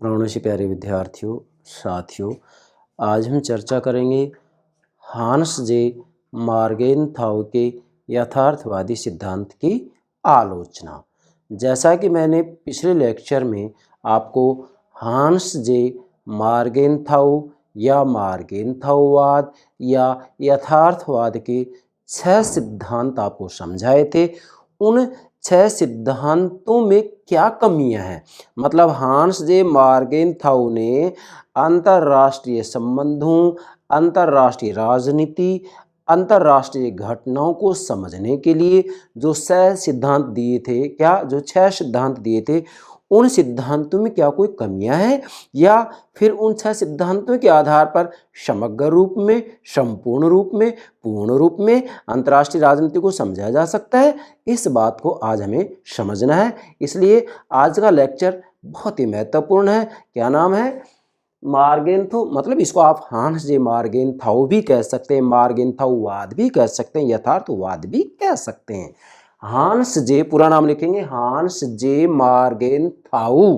प्राणों से प्यारे विद्यार्थियों, साथियों, आज हम चर्चा करेंगे हांस जे मार्गेनथाउ के यथार्थवादी सिद्धांत की आलोचना। जैसा कि मैंने पिछले लेक्चर में आपको हांस जे मार्गेनथाउ या मार्गेनथाउवाद या यथार्थवाद के 6 सिद्धांत आपको समझाए थे। उन 6 सिद्धांतों में क्या कमियां हैं, मतलब हांस जे मार्गेनथाउ ने अंतर्राष्ट्रीय संबंधों, अंतर्राष्ट्रीय राजनीति, अंतर्राष्ट्रीय घटनाओं को समझने के लिए जो 6 सिद्धांत दिए थे, जो 6 सिद्धांत दिए थे, उन सिद्धांतों में क्या कोई कमियां हैं या फिर उन 6 सिद्धांतों के आधार पर समग्र रूप में, संपूर्ण रूप में, पूर्ण रूप में अंतर्राष्ट्रीय राजनीति को समझा जा सकता है। इस बात को आज हमें समझना है। इसलिए आज का लेक्चर बहुत ही महत्वपूर्ण है। क्या नाम है? मार्गेनथाउ, मतलब इसको आप हांस जे मार्गेनथाउ भी कह सकते हैं, मार्गेनथाउवाद भी कह सकते हैं, यथार्थवाद भी कह सकते हैं। हांस जे, पूरा नाम लिखेंगे हांस जे मार्गेनथाउ।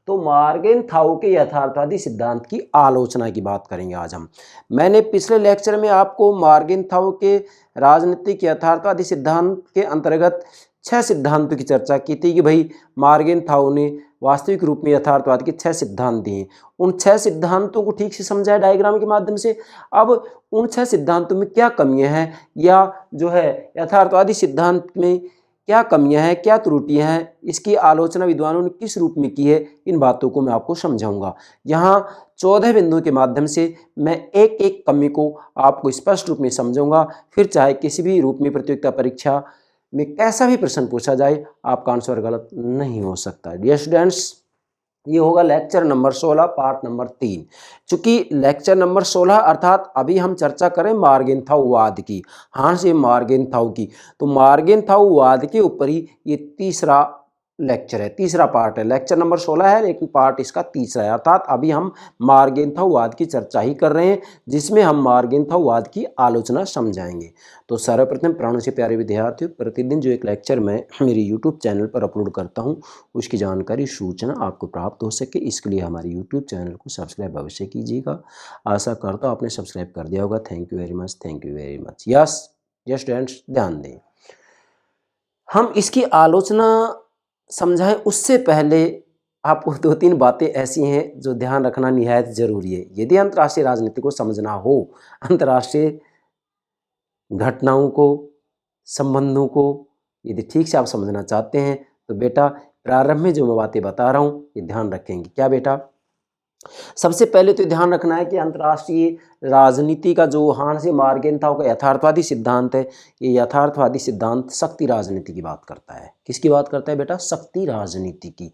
तो मार्गेनथाउ के यथार्थवादी सिद्धांत की आलोचना की बात करेंगे आज हम। मैंने पिछले लेक्चर में आपको मार्गेनथाउ के राजनीतिक यथार्थवादी सिद्धांत के अंतर्गत 6 सिद्धांतों की चर्चा की थी कि भाई मार्गेनथाउ ने वास्तविक रूप में यथार्थवाद के 6 सिद्धांत दिए। उन 6 सिद्धांतों को ठीक से समझा है डायग्राम के माध्यम से। अब उन 6 सिद्धांतों में क्या कमियां हैं या जो है यथार्थवादी सिद्धांत में क्या कमियां हैं, क्या त्रुटियां हैं, इसकी आलोचना विद्वानों ने किस रूप में की है, इन बातों को मैं आपको समझाऊंगा। यहाँ 14 बिंदुओं के माध्यम से मैं एक एक कमी को आपको स्पष्ट रूप में समझाऊंगा। फिर चाहे किसी भी रूप में प्रतियोगिता परीक्षा में कैसा भी प्रश्न पूछा जाए, आपका आंसर गलत नहीं हो सकता। डियर स्टूडेंट्स, ये होगा लेक्चर नंबर 16 पार्ट नंबर 3। चूंकि लेक्चर नंबर 16 अर्थात अभी हम चर्चा करें मार्गेनथाउवाद की, हांस जे मार्गेनथाउ की, तो मार्गेनथाउवाद के ऊपर ही ये तीसरा लेक्चर है, तीसरा पार्ट है। लेक्चर नंबर 16 है लेकिन पार्ट इसका तीसरा है, अर्थात अभी हम मार्गेनथाउवाद की चर्चा ही कर रहे हैं, जिसमें हम मार्गेनथाउवाद की आलोचना समझाएंगे। तो सर्वप्रथम प्राणों से प्यारे विद्यार्थियों, प्रतिदिन जो एक लेक्चर मैं मेरे यूट्यूब चैनल पर अपलोड करता हूं, उसकी जानकारी, सूचना आपको प्राप्त हो सके, इसके लिए हमारे यूट्यूब चैनल को सब्सक्राइब अवश्य कीजिएगा। आशा करता हूँ आपने सब्सक्राइब कर दिया होगा। Thank you very much, thank you very much. Yes students, ध्यान दें, हम इसकी आलोचना समझाएं उससे पहले आपको 2-3 बातें ऐसी हैं जो ध्यान रखना निहायत जरूरी है। यदि अंतर्राष्ट्रीय राजनीति को समझना हो, अंतर्राष्ट्रीय घटनाओं को, संबंधों को यदि ठीक से आप समझना चाहते हैं, तो बेटा प्रारंभ में जो मैं बातें बता रहा हूँ ये ध्यान रखेंगे। क्या बेटा? सबसे पहले तो ध्यान रखना है कि अंतर्राष्ट्रीय राजनीति का जो हांस जे मार्गेनथाउ का यथार्थवादी सिद्धांत है, ये यथार्थवादी सिद्धांत शक्ति राजनीति की बात करता है। किसकी बात करता है बेटा? शक्ति राजनीति की।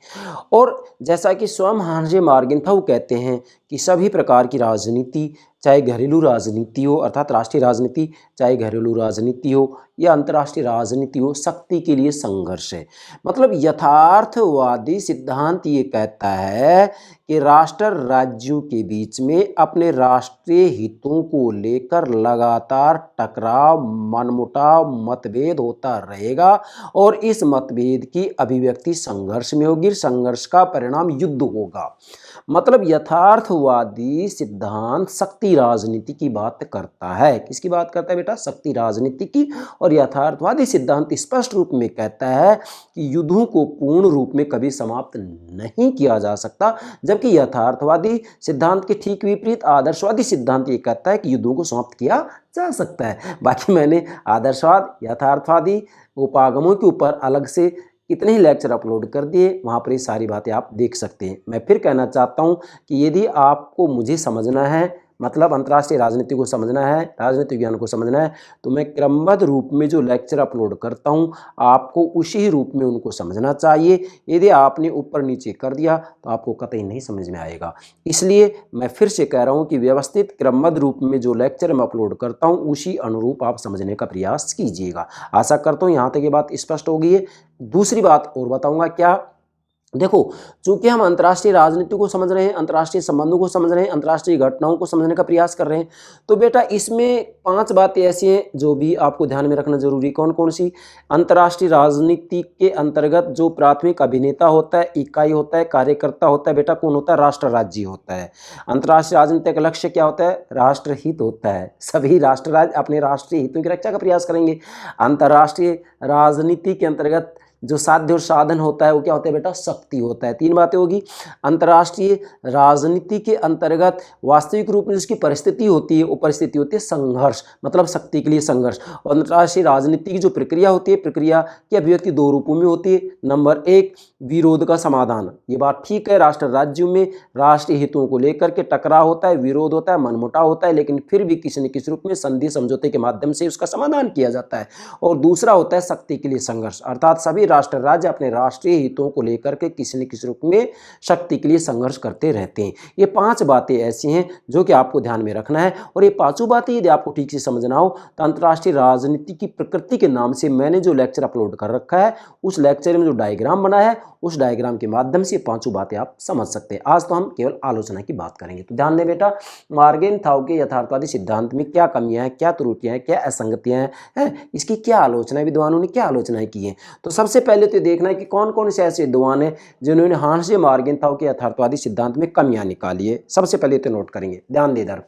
और जैसा कि स्वयं हांस जे मार्गेनथाउ कहते हैं कि सभी प्रकार की राजनीति, चाहे घरेलू राजनीति हो अर्थात राष्ट्रीय राजनीति, चाहे घरेलू राजनीति हो या अंतर्राष्ट्रीय राजनीति हो, शक्ति के लिए संघर्ष है। मतलब यथार्थवादी सिद्धांत ये कहता है कि राष्ट्र राज्यों के बीच में अपने राष्ट्रीय हितों को लेकर लगातार टकराव, मनमुटाव, मतभेद होता रहेगा और इस मतभेद की अभिव्यक्ति संघर्ष में होगी, संघर्ष का परिणाम युद्ध होगा। मतलब यथार्थवादी सिद्धांत शक्ति राजनीति की बात करता है। किसकी बात करता है बेटा? शक्ति राजनीति की। और यथार्थवादी सिद्धांत स्पष्ट रूप में कहता है कि युद्धों को पूर्ण रूप में कभी समाप्त नहीं किया जा सकता, जबकि यथार्थवादी सिद्धांत के ठीक विपरीत आदर्शवादी सिद्धांत ये कहता है कि युद्धों को समाप्त किया जा सकता है। बाकी मैंने आदर्शवाद, यथार्थवादी उपागमों के ऊपर अलग से कितने ही लेक्चर अपलोड कर दिए, वहाँ पर ये सारी बातें आप देख सकते हैं। मैं फिर कहना चाहता हूँ कि यदि आपको मुझे समझना है, मतलब अंतर्राष्ट्रीय राजनीति को समझना है, राजनीतिक ज्ञान को समझना है, तो मैं क्रमबद्ध रूप में जो लेक्चर अपलोड करता हूँ, आपको उसी रूप में उनको समझना चाहिए। यदि आपने ऊपर नीचे कर दिया तो आपको कतई नहीं समझ में आएगा। इसलिए मैं फिर से कह रहा हूँ कि व्यवस्थित क्रमबद्ध रूप में जो लेक्चर मैं अपलोड करता हूँ, उसी अनुरूप आप समझने का प्रयास कीजिएगा। आशा करता हूँ यहाँ तक ये बात स्पष्ट हो गई है। दूसरी बात और बताऊँगा, क्या? देखो, चूंकि हम अंतर्राष्ट्रीय राजनीति को समझ रहे हैं, अंतर्राष्ट्रीय संबंधों को समझ रहे हैं, अंतर्राष्ट्रीय घटनाओं को समझने का प्रयास कर रहे हैं, तो बेटा इसमें 5 बातें ऐसी हैं जो भी आपको ध्यान में रखना जरूरी। कौन कौन सी? अंतर्राष्ट्रीय राजनीति के अंतर्गत जो प्राथमिक अभिनेता होता है, इकाई होता है, कार्यकर्ता होता है, बेटा कौन होता है? राष्ट्र राज्य होता है। अंतर्राष्ट्रीय राजनीति का लक्ष्य क्या होता है? राष्ट्रहित होता है। सभी राष्ट्र राज्य अपने राष्ट्रीय हितों की रक्षा का प्रयास करेंगे। अंतर्राष्ट्रीय राजनीति के अंतर्गत जो साध्य और साधन होता है वो क्या होता है बेटा? शक्ति होता है। 3 बातें होगी। अंतर्राष्ट्रीय राजनीति के अंतर्गत वास्तविक रूप में जिसकी परिस्थिति होती है वो परिस्थिति होती है संघर्ष, मतलब शक्ति के लिए संघर्ष। और अंतर्राष्ट्रीय राजनीति की जो प्रक्रिया होती है, प्रक्रिया की अभिव्यक्ति 2 रूपों में होती है। नंबर 1, विरोध का समाधान। ये बात ठीक है, राष्ट्र राज्यों में राष्ट्रीय हितों को लेकर के टकराव होता है, विरोध होता है, मनमुटाव होता है, लेकिन फिर भी किसी न किसी रूप में संधि समझौते के माध्यम से उसका समाधान किया जाता है। और दूसरा होता है शक्ति के लिए संघर्ष, अर्थात सभी राष्ट्र राज्य अपने राष्ट्रीय हितों को लेकर के किसी न किसी रूप में शक्ति के लिए संघर्ष करते रहते हैं। ये 5 बातें ऐसी हैं जो कि आपको ध्यान में रखना है। और ये 5 बातें यदि आपको ठीक से समझना हो तो अंतर्राष्ट्रीय राजनीति की प्रकृति के नाम से मैंने जो लेक्चर अपलोड कर रखा है उस लेक्चर में जो डायग्राम बनाया है उस डायग्राम के माध्यम से 5 बातें आप समझ सकते हैं। आज तो हम केवल आलोचना की बात करेंगे। तो ध्यान दें बेटा, मार्गेनथाउ के यथार्थवादी सिद्धांत में क्या कमियां हैं, क्या त्रुटियां हैं, क्या असंगतियां हैं, इसकी क्या आलोचना है, विद्वानों ने क्या आलोचनाएं की हैं। तो सबसे पहले तो देखना है कि कौन कौन से ऐसे विद्वान हैं जिन्होंने हांस मार्गेनथाउ के यथार्थवादी सिद्धांत में कमियां निकाली है। सबसे पहले तो नोट करेंगे, ध्यान दे इधर।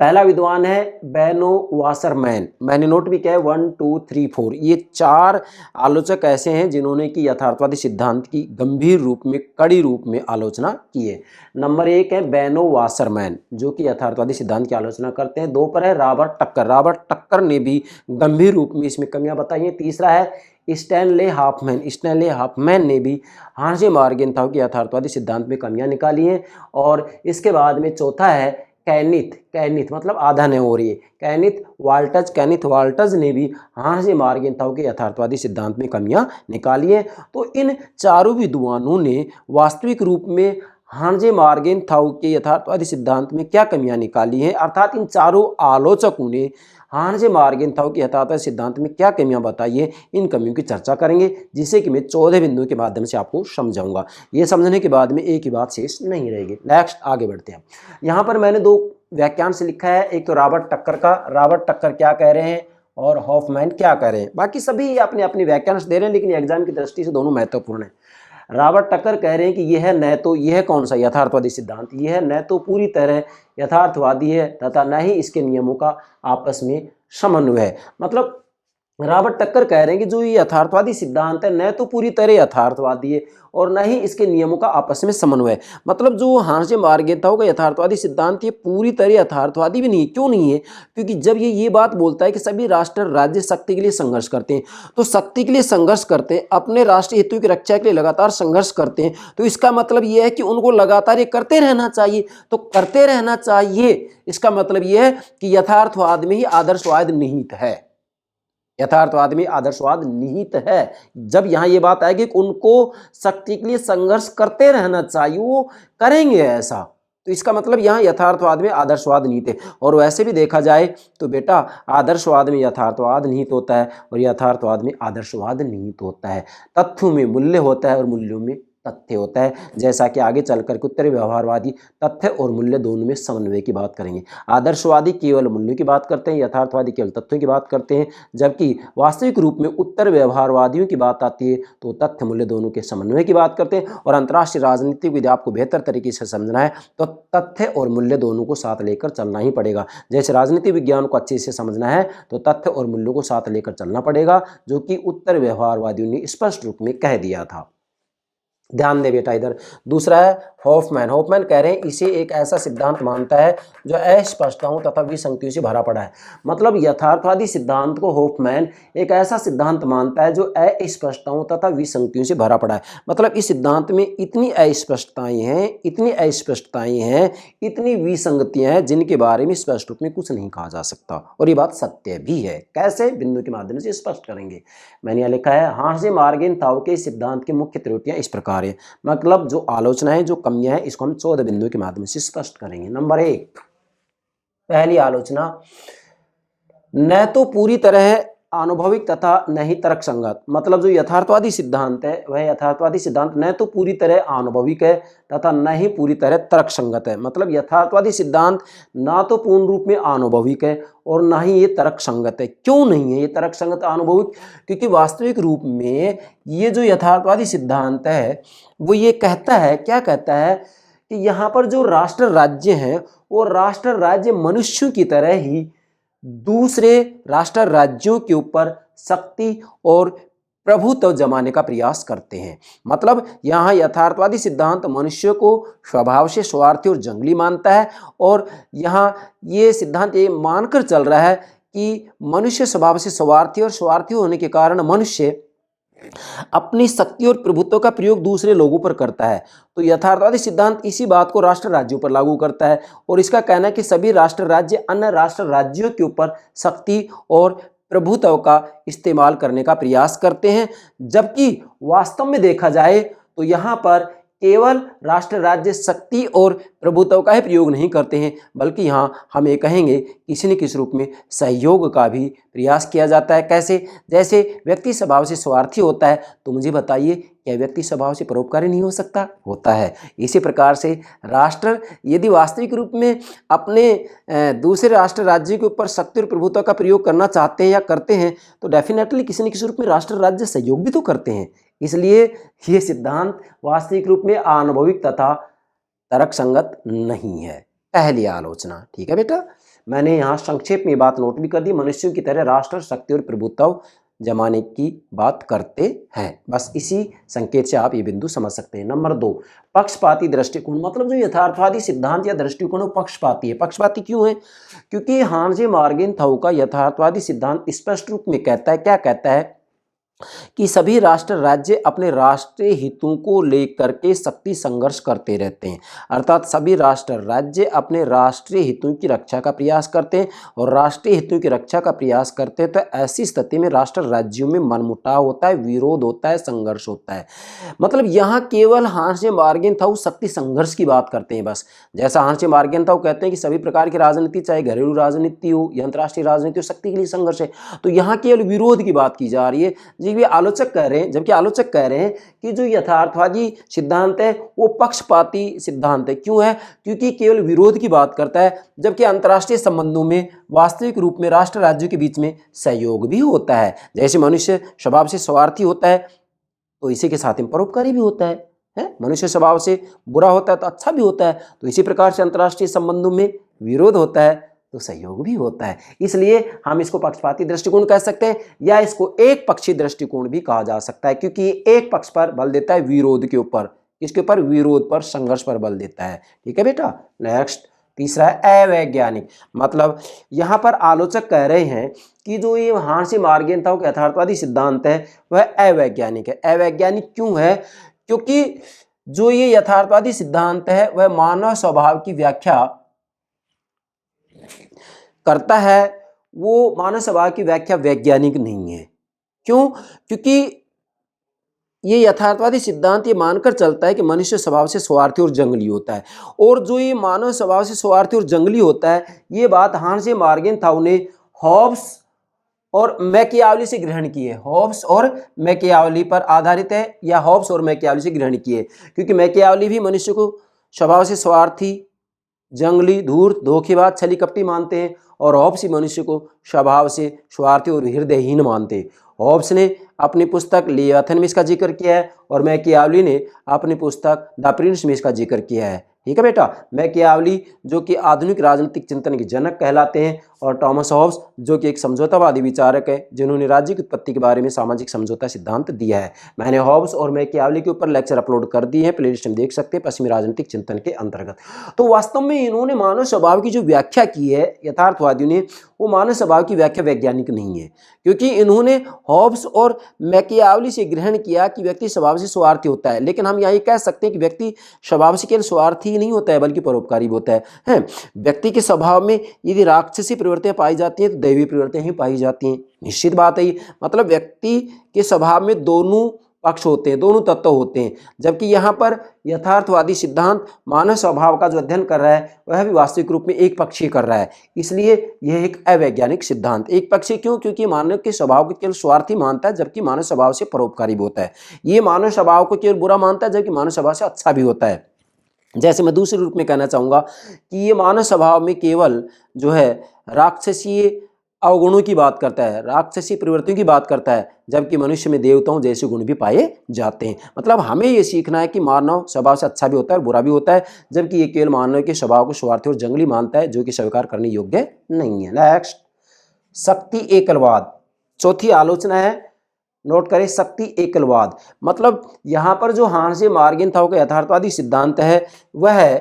पहला विद्वान है बेनो वासरमैन। मैंने नोट भी किया है 1 2 3 4। ये 4 आलोचक ऐसे हैं जिन्होंने कि यथार्थवादी सिद्धांत की गंभीर रूप में, कड़ी रूप में आलोचना की है। नंबर 1 है बेनो वासरमैन जो कि यथार्थवादी सिद्धांत की आलोचना करते हैं। 2 पर है रॉबर्ट टक्कर। रॉबर्ट टक्कर ने भी गंभीर रूप में इसमें कमियां बताई हैं। तीसरा है स्टैनले हाफमैन। स्टैनले हाफमैन ने भी हांस मार्गेनथाउ के यथार्थवादी सिद्धांत में कमियां निकाली हैं। और इसके बाद में चौथा है कैनिथ मतलब आधा नहीं हो रही है, कैनिथ वाल्टज ने भी हांस मार्गेनथाउ के यथार्थवादी सिद्धांत में कमियां निकाली हैं। तो इन चारों विद्वानों ने वास्तविक रूप में हांस मार्गेनथाउ के यथार्थवादी सिद्धांत में क्या कमियां निकाली हैं, अर्थात इन चारों आलोचकों ने हांस मार्गेनथाउ के यथार्थवादी सिद्धांत में क्या कमियां बताई है, इन कमियों की चर्चा करेंगे, जिसे कि मैं 14 बिंदुओं के माध्यम से आपको समझाऊंगा। ये समझने के बाद में एक ही बात शेष नहीं रहेगी। नेक्स्ट आगे बढ़ते हैं। यहाँ पर मैंने 2 व्याख्यान से लिखा है, एक तो रॉबर्ट टक्कर का, रॉबर्ट टक्कर क्या कह रहे हैं और हॉफमैन क्या कह रहे हैं। बाकी सभी अपने अपने व्याख्यान दे रहे हैं, लेकिन एग्जाम की दृष्टि से दोनों महत्वपूर्ण है। रॉबर्ट टक्कर कह रहे हैं कि यह न तो यह कौन सा यथार्थवादी सिद्धांत, यह न तो पूरी तरह यथार्थवादी है तथा न ही इसके नियमों का आपस में समन्वय है। मतलब रॉबर्ट टक्कर कह रहे हैं कि जो ये यथार्थवादी सिद्धांत है न तो पूरी तरह यथार्थवादी है और न ही इसके नियमों का आपस में समन्वय है। मतलब जो हांस मार्गेनथाउ का यथार्थवादी सिद्धांत ये पूरी तरह यथार्थवादी भी नहीं है। क्यों नहीं है? क्योंकि जब ये बात बोलता है कि सभी राष्ट्र राज्य शक्ति के लिए संघर्ष करते हैं, तो शक्ति के लिए संघर्ष करते हैं, अपने राष्ट्रीय हितों की रक्षा के लिए लगातार संघर्ष करते हैं, तो इसका मतलब ये है कि उनको लगातार ये करते रहना चाहिए। तो करते रहना चाहिए इसका मतलब ये है कि यथार्थवाद में ही आदर्शवाद निहित है, यथार्थवाद में आदर्शवाद निहित है। जब यहां ये बात आएगी कि उनको शक्ति के लिए संघर्ष करते रहना चाहिए, वो करेंगे ऐसा, तो इसका मतलब यहां यथार्थवाद में आदर्शवाद निहित है। और वैसे भी देखा जाए तो बेटा आदर्शवाद में यथार्थवाद निहित होता है और यथार्थवाद में आदर्शवाद निहित होता है। तथ्यों में मूल्य होता है और मूल्यों में तथ्य होता है। जैसा कि आगे चलकर के उत्तरी व्यवहारवादी तथ्य और मूल्य दोनों में समन्वय की बात करेंगे। आदर्शवादी केवल मूल्यों की बात करते हैं, यथार्थवादी केवल तथ्यों की बात करते हैं, जबकि वास्तविक रूप में उत्तर व्यवहारवादियों की बात आती है तो तथ्य मूल्य दोनों के समन्वय की बात करते हैं। और अंतर्राष्ट्रीय राजनीति को यदि आपको बेहतर तरीके से समझना है तो तथ्य और मूल्य दोनों को साथ लेकर चलना ही पड़ेगा। जैसे राजनीति विज्ञान को अच्छे से समझना है तो तथ्य और मूल्यों को साथ लेकर चलना पड़ेगा, जो कि उत्तर व्यवहारवादियों ने स्पष्ट रूप में कह दिया था। ध्यान दे बेटा इधर। दूसरा है हॉफमैन। हॉफमैन कह रहे हैं इसे एक ऐसा सिद्धांत मानता है जो अस्पष्टताओं तथा विसंगतियों से भरा पड़ा है। मतलब यथार्थवादी सिद्धांत को हॉफमैन एक ऐसा सिद्धांत मानता है जो अस्पष्टताओं तथा विसंगतियों से भरा पड़ा है। मतलब इस सिद्धांत में इतनी अस्पष्टताएं हैं, इतनी विसंगतियां हैं जिनके बारे में स्पष्ट रूप में कुछ नहीं कहा जा सकता। और ये बात सत्य भी है। कैसे? बिंदु के माध्यम से स्पष्ट करेंगे। मैंने यहाँ लिखा है हांस मार्गेनथाउ के सिद्धांत की मुख्य त्रुटियां इस प्रकार है। मतलब जो आलोचना है, जो कमियां हैं, इसको हम 14 बिंदुओं के माध्यम से स्पष्ट करेंगे। नंबर 1, पहली आलोचना, न तो पूरी तरह आनुभविक तथा नहीं तर्क संगत। मतलब जो यथार्थवादी सिद्धांत है वह यथार्थवादी सिद्धांत न तो पूरी तरह आनुभविक है तथा न ही पूरी तरह तर्क संगत है। मतलब यथार्थवादी सिद्धांत ना तो पूर्ण रूप में आनुभविक है और ना ही ये तर्क संगत है। क्यों नहीं है ये तर्क संगत आनुभविक? क्योंकि वास्तविक रूप में ये जो यथार्थवादी सिद्धांत है वो ये कहता है, क्या कहता है कि यहाँ पर जो राष्ट्र राज्य हैं वो राष्ट्र राज्य मनुष्यों की तरह ही दूसरे राष्ट्र राज्यों के ऊपर शक्ति और प्रभुत्व जमाने का प्रयास करते हैं। मतलब यहाँ यथार्थवादी सिद्धांत मनुष्य को स्वभाव से स्वार्थी और जंगली मानता है और यहाँ ये सिद्धांत ये मानकर चल रहा है कि मनुष्य स्वभाव से स्वार्थी और स्वार्थी होने के कारण मनुष्य अपनी शक्ति और प्रभुत्व का प्रयोग दूसरे लोगों पर करता है। तो यथार्थवादी सिद्धांत इसी बात को राष्ट्र राज्यों पर लागू करता है और इसका कहना है कि सभी राष्ट्र राज्य अन्य राष्ट्र राज्यों के ऊपर शक्ति और प्रभुत्व का इस्तेमाल करने का प्रयास करते हैं। जबकि वास्तव में देखा जाए तो यहाँ पर केवल राष्ट्र राज्य शक्ति और प्रभुत्व का ही प्रयोग नहीं करते हैं, बल्कि यहाँ हम ये कहेंगे किसी न किसी रूप में सहयोग का भी प्रयास किया जाता है। कैसे? जैसे व्यक्ति स्वभाव से स्वार्थी होता है तो मुझे बताइए क्या व्यक्ति स्वभाव से परोपकारी नहीं हो सकता? होता है। इसी प्रकार से राष्ट्र यदि वास्तविक रूप में अपने दूसरे राष्ट्र राज्य के ऊपर शक्ति और प्रभुत्व का प्रयोग करना चाहते हैं या करते हैं तो डेफिनेटली किसी न किसी रूप में राष्ट्र राज्य सहयोग भी तो करते हैं। इसलिए ये सिद्धांत वास्तविक रूप में आनुभविक तथा तर्क संगत नहीं है। पहली आलोचना। ठीक है बेटा, मैंने यहाँ संक्षेप में बात नोट भी कर दी। मनुष्यों की तरह राष्ट्र शक्ति और प्रभुत्व जमाने की बात करते हैं। बस इसी संकेत से आप ये बिंदु समझ सकते हैं। नंबर 2, पक्षपाती दृष्टिकोण। मतलब जो यथार्थवादी सिद्धांत या दृष्टिकोण वो पक्षपाती है। पक्षपाती क्यों है? क्योंकि हानजे मार्गेनथाउ का यथार्थवादी सिद्धांत स्पष्ट रूप में कहता है, क्या कहता है कि सभी राष्ट्र राज्य अपने राष्ट्रीय हितों को लेकर के शक्ति संघर्ष करते रहते हैं। अर्थात सभी राष्ट्र राज्य अपने राष्ट्रीय हितों की रक्षा का प्रयास करते हैं और राष्ट्रीय हितों की रक्षा का प्रयास करते हैं तो ऐसी स्थिति में राष्ट्र राज्यों में मनमुटाव होता है, विरोध होता है, संघर्ष होता है। मतलब यहाँ केवल हानजे मार्गेनथाउ शक्ति संघर्ष की बात करते हैं बस। जैसा हानजे मार्गेनथाउ कहते हैं कि सभी प्रकार की राजनीति, चाहे घरेलू राजनीति हो या अंतर्राष्ट्रीय राजनीति हो, शक्ति के लिए संघर्ष है। तो यहाँ केवल विरोध की बात की जा रही है। जबकि आलोचक कह रहे हैं कि जो यथार्थवादी सिद्धांत है वो पक्षपाती सिद्धांत है। क्यों है? क्योंकि केवल विरोध की बात करता है, जबकि अंतर्राष्ट्रीय संबंधों में वास्तविक रूप में राष्ट्र राज्यों के बीच में सहयोग भी होता है। जैसे मनुष्य स्वभाव से स्वार्थी होता है तो इसी के साथ में परोपकारी भी होता है। मनुष्य स्वभाव से बुरा होता है तो अच्छा भी होता है। तो इसी प्रकार से अंतर्राष्ट्रीय संबंधों में विरोध होता है तो सहयोग भी होता है। इसलिए हम इसको पक्षपाती दृष्टिकोण कह सकते हैं या इसको एक पक्षी दृष्टिकोण भी कहा जा सकता है, क्योंकि एक पक्ष पर बल देता है विरोध के ऊपर, इसके ऊपर विरोध पर, संघर्ष पर बल देता है। ठीक है बेटा। नेक्स्ट, तीसरा है अवैज्ञानिक। मतलब यहाँ पर आलोचक कह रहे हैं कि जो ये हानजे मार्गेनथाउ का यथार्थवादी सिद्धांत है वह अवैज्ञानिक है। अवैज्ञानिक क्यों है? क्योंकि जो ये यथार्थवादी सिद्धांत है वह मानव स्वभाव की व्याख्या करता है, वो मानव स्वभाव की व्याख्या वैज्ञानिक नहीं है। क्यों? क्योंकि ये यथार्थवादी सिद्धांत ये मानकर चलता है कि मनुष्य स्वभाव से स्वार्थी और जंगली होता है, और जो ये मानव स्वभाव से स्वार्थी और जंगली होता है ये बात हानजे मार्गेनथाउ ने हॉब्स और मैकियावली से ग्रहण की है। हॉब्स और मैकियावली पर आधारित है या हॉब्स और मैकियावली से ग्रहण की है, क्योंकि मैकियावली भी मनुष्य को स्वभाव से स्वार्थी, जंगली, धूर्त, धोखेबाज, छली कपटी मानते हैं और हॉब्स ही मनुष्य को स्वभाव से स्वार्थी और हृदयहीन मानते हैं। हॉब्स ने अपनी पुस्तक लेवियाथन में इसका जिक्र किया है और मैकियावली ने अपनी पुस्तक द प्रिंस में इसका जिक्र किया है। ठीक है बेटा। मैकियावली जो कि आधुनिक राजनीतिक चिंतन के जनक कहलाते हैं और टॉमस हॉब्स जो कि एक समझौतावादी विचारक है जिन्होंने राज्य की उत्पत्ति के बारे में सामाजिक समझौता सिद्धांत दिया है। मैंने हॉब्स और मैकियावली के ऊपर लेक्चर अपलोड कर दिए हैं, प्लेलिस्ट में देख सकते हैं, पश्चिमी राजनीतिक चिंतन के अंतर्गत। तो वास्तव में इन्होंने मानव स्वभाव की जो व्याख्या की है यथार्थवादियों ने, वो मानव स्वभाव की व्याख्या वैज्ञानिक नहीं है, क्योंकि इन्होंने हॉब्स और मैकियावली से ग्रहण किया कि व्यक्ति स्वभाव से स्वार्थी होता है। लेकिन हम यही कह सकते हैं कि व्यक्ति स्वभाव से केवल स्वार्थी नहीं होता है बल्कि परोपकारी भी होता है। व्यक्ति के स्वभाव में यदि राक्षसी प्रवृत्तियां पाई जाती हैं तो दैवी प्रवृत्तियां ही पाई जाती हैं। निश्चित बात है। मतलब व्यक्ति के स्वभाव में दोनों पक्ष होते हैं, दोनों तत्व होते हैं। जबकि यहाँ पर यथार्थवादी सिद्धांत मानव स्वभाव का जो अध्ययन कर रहा है वह भी वास्तविक रूप में एक पक्षीय कर रहा है, इसलिए यह एक अवैज्ञानिक सिद्धांत। एक पक्षीय क्यों? क्योंकि मानव के स्वभाव को केवल स्वार्थी मानता है, जबकि मानव स्वभाव से परोपकारी भी होता है। ये मानव स्वभाव को केवल बुरा मानता है, जबकि मानव स्वभाव से अच्छा भी होता है। जैसे मैं दूसरे रूप में कहना चाहूँगा कि ये मानव स्वभाव में केवल जो है राक्षसीय अवगुणों की बात करता है, राक्षसी प्रवृत्तियों की बात करता है, जबकि मनुष्य में देवताओं जैसे गुण भी पाए जाते हैं। मतलब हमें ये सीखना है कि मानव स्वभाव से अच्छा भी होता है और बुरा भी होता है, जबकि ये केवल मानव के स्वभाव को स्वार्थी और जंगली मानता है, जो कि स्वीकार करने योग्य नहीं है। नेक्स्ट, शक्ति एकलवाद, चौथी आलोचना है, नोट करें, शक्ति एकलवाद। मतलब यहाँ पर जो हांस मार्गेनथाउ का यथार्थवादी सिद्धांत है वह